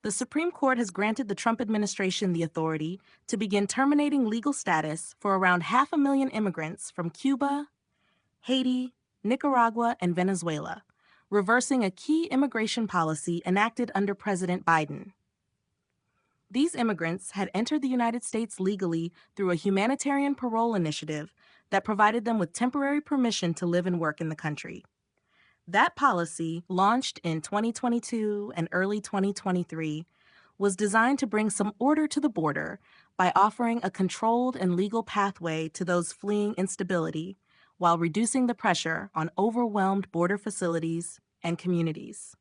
The Supreme Court has granted the Trump administration the authority to begin terminating legal status for around 500,000 immigrants from Cuba, Haiti, Nicaragua, and Venezuela, reversing a key immigration policy enacted under President Biden. These immigrants had entered the United States legally through a humanitarian parole initiative that provided them with temporary permission to live and work in the country. That policy, launched in 2022 and early 2023, was designed to bring some order to the border by offering a controlled and legal pathway to those fleeing instability while reducing the pressure on overwhelmed border facilities and communities.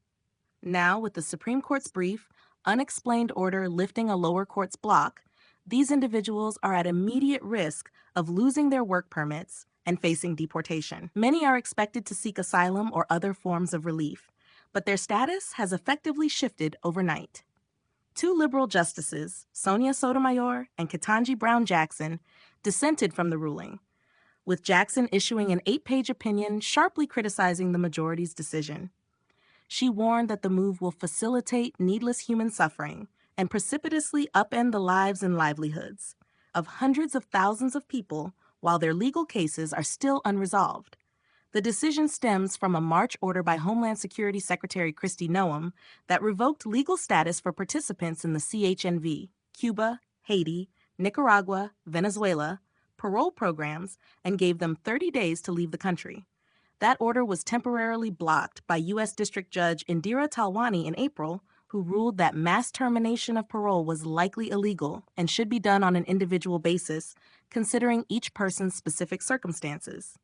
Now, with the Supreme Court's brief, unexplained order lifting a lower court's block, these individuals are at immediate risk of losing their work permits and facing deportation. Many are expected to seek asylum or other forms of relief, but their status has effectively shifted overnight. Two liberal justices, Sonia Sotomayor and Ketanji Brown Jackson, dissented from the ruling, with Jackson issuing an 8-page opinion sharply criticizing the majority's decision. She warned that the move will facilitate needless human suffering and precipitously upend the lives and livelihoods of hundreds of thousands of people while their legal cases are still unresolved. The decision stems from a March order by Homeland Security Secretary Kristi Noem that revoked legal status for participants in the CHNV, Cuba, Haiti, Nicaragua, Venezuela, parole programs, and gave them 30 days to leave the country. That order was temporarily blocked by U.S. District Judge Indira Talwani in April, who ruled that mass termination of parole was likely illegal and should be done on an individual basis, considering each person's specific circumstances.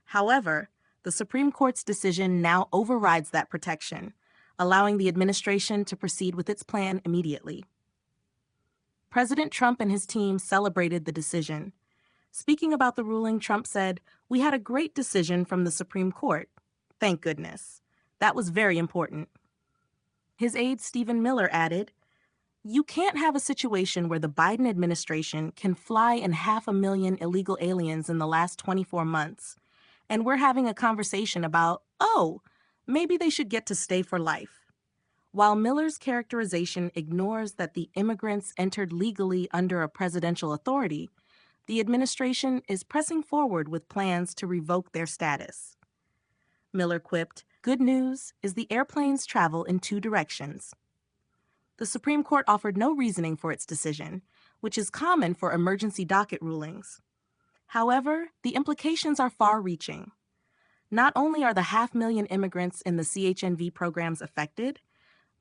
However, the Supreme Court's decision now overrides that protection, allowing the administration to proceed with its plan immediately. President Trump and his team celebrated the decision. Speaking about the ruling, Trump said, "We had a great decision from the Supreme Court. Thank goodness. That was very important." His aide, Stephen Miller, added, "You can't have a situation where the Biden administration can fly in 500,000 illegal aliens in the last 24 months, and we're having a conversation about, oh, maybe they should get to stay for life." While Miller's characterization ignores that the immigrants entered legally under a presidential authority, the administration is pressing forward with plans to revoke their status. Miller quipped, "Good news is the airplanes travel in two directions." The Supreme Court offered no reasoning for its decision, which is common for emergency docket rulings. However, the implications are far-reaching. Not only are the 500,000 immigrants in the CHNV programs affected,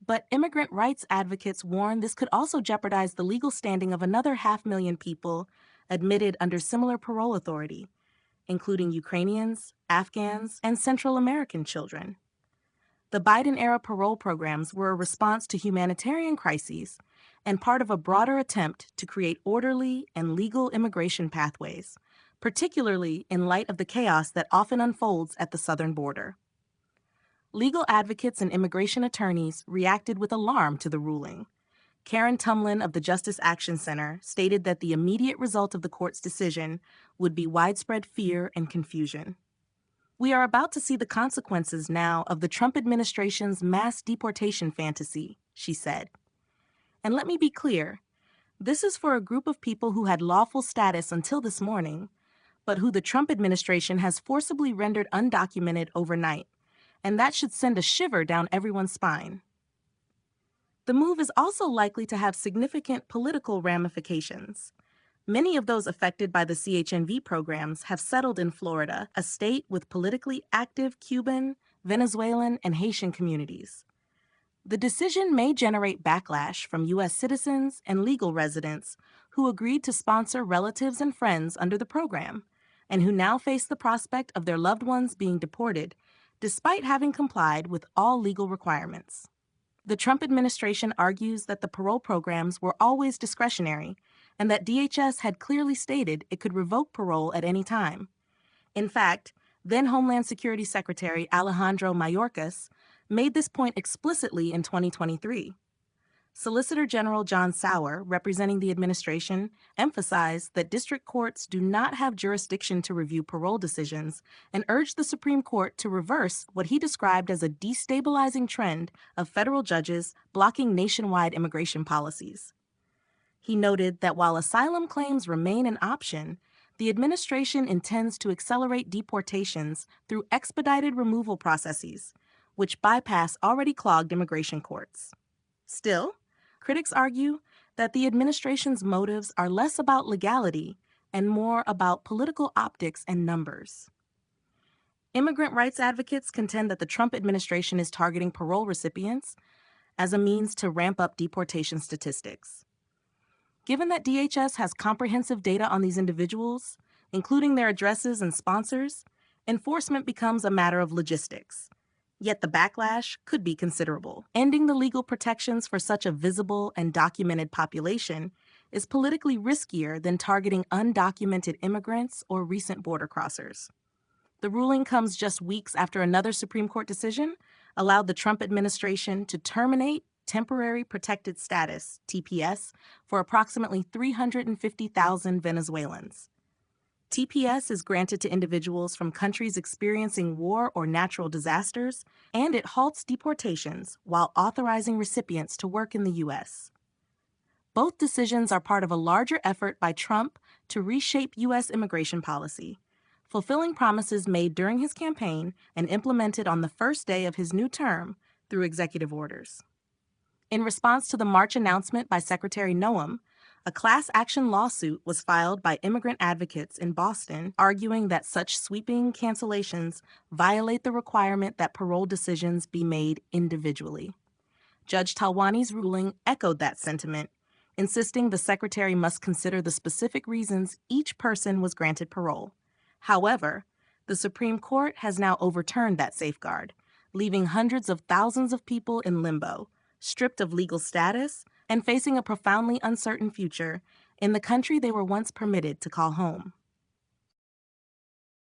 but immigrant rights advocates warn this could also jeopardize the legal standing of another 500,000 people admitted under similar parole authority, including Ukrainians, Afghans, and Central American children. The Biden-era parole programs were a response to humanitarian crises and part of a broader attempt to create orderly and legal immigration pathways, particularly in light of the chaos that often unfolds at the southern border. Legal advocates and immigration attorneys reacted with alarm to the ruling. Karen Tumlin of the Justice Action Center stated that the immediate result of the court's decision would be widespread fear and confusion. "We are about to see the consequences now of the Trump administration's mass deportation fantasy," she said. "And let me be clear, this is for a group of people who had lawful status until this morning, but who the Trump administration has forcibly rendered undocumented overnight, and that should send a shiver down everyone's spine." The move is also likely to have significant political ramifications. Many of those affected by the CHNV programs have settled in Florida, a state with politically active Cuban, Venezuelan, and Haitian communities. The decision may generate backlash from U.S. citizens and legal residents who agreed to sponsor relatives and friends under the program, and who now face the prospect of their loved ones being deported, despite having complied with all legal requirements. The Trump administration argues that the parole programs were always discretionary and that DHS had clearly stated it could revoke parole at any time. In fact, then Homeland Security Secretary Alejandro Mayorkas made this point explicitly in 2023. Solicitor General John Sauer, representing the administration, emphasized that district courts do not have jurisdiction to review parole decisions and urged the Supreme Court to reverse what he described as a destabilizing trend of federal judges blocking nationwide immigration policies. He noted that while asylum claims remain an option, the administration intends to accelerate deportations through expedited removal processes, which bypass already clogged immigration courts. Still, critics argue that the administration's motives are less about legality and more about political optics and numbers. Immigrant rights advocates contend that the Trump administration is targeting parole recipients as a means to ramp up deportation statistics. Given that DHS has comprehensive data on these individuals, including their addresses and sponsors, enforcement becomes a matter of logistics. Yet the backlash could be considerable. Ending the legal protections for such a visible and documented population is politically riskier than targeting undocumented immigrants or recent border crossers. The ruling comes just weeks after another Supreme Court decision allowed the Trump administration to terminate Temporary Protected Status, TPS, for approximately 350,000 Venezuelans. TPS is granted to individuals from countries experiencing war or natural disasters, and it halts deportations while authorizing recipients to work in the U.S. Both decisions are part of a larger effort by Trump to reshape U.S. immigration policy, fulfilling promises made during his campaign and implemented on the first day of his new term through executive orders. In response to the March announcement by Secretary Noem, a class action lawsuit was filed by immigrant advocates in Boston, arguing that such sweeping cancellations violate the requirement that parole decisions be made individually. Judge Talwani's ruling echoed that sentiment, insisting the secretary must consider the specific reasons each person was granted parole. However, the Supreme Court has now overturned that safeguard, leaving hundreds of thousands of people in limbo, stripped of legal status, and facing a profoundly uncertain future in the country they were once permitted to call home.